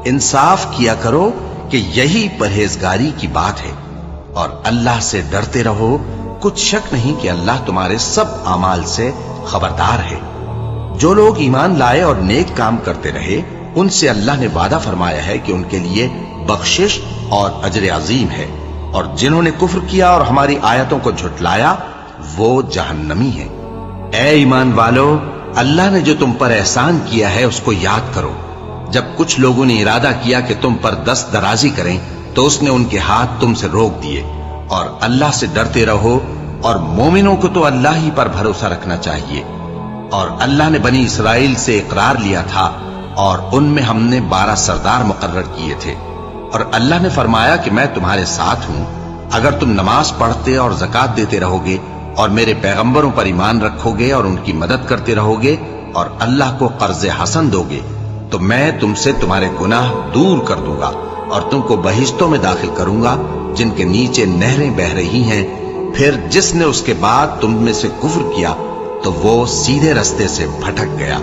انصاف کیا کرو کہ یہی پرہیزگاری کی بات ہے، اور اللہ سے ڈرتے رہو، کچھ شک نہیں کہ اللہ تمہارے سب اعمال سے خبردار ہے۔ جو لوگ ایمان لائے اور نیک کام کرتے رہے، ان سے اللہ نے وعدہ فرمایا ہے کہ ان کے لیے بخشش اور اجر عظیم ہے، اور جنہوں نے کفر کیا اور ہماری آیتوں کو جھٹلایا وہ جہنمی ہیں۔ اے ایمان والو، اللہ نے جو تم پر احسان کیا ہے اس کو یاد کرو۔ جب کچھ لوگوں نے ارادہ کیا کہ تم پر دست درازی کریں تو اس نے ان کے ہاتھ تم سے روک دیے، اور اللہ سے ڈرتے رہو، اور مومنوں کو تو اللہ ہی پر بھروسہ رکھنا چاہیے۔ اور اللہ نے بنی اسرائیل سے اقرار لیا تھا، اور ان میں ہم نے 12 سردار مقرر کیے تھے، اور اللہ نے فرمایا کہ میں تمہارے ساتھ ہوں، اگر تم نماز پڑھتے اور زکوٰۃ دیتے رہو گے اور میرے پیغمبروں پر ایمان رکھو گے اور ان کی مدد کرتے رہو گے اور اللہ کو قرض حسن دو گے، تو میں تم سے تمہارے گناہ دور کر دوں گا اور تم کو بہشتوں میں داخل کروں گا جن کے نیچے نہریں بہ رہی ہیں۔ پھر جس نے اس کے بعد تم میں سے کفر کیا تو وہ سیدھے رستے سے بھٹک گیا۔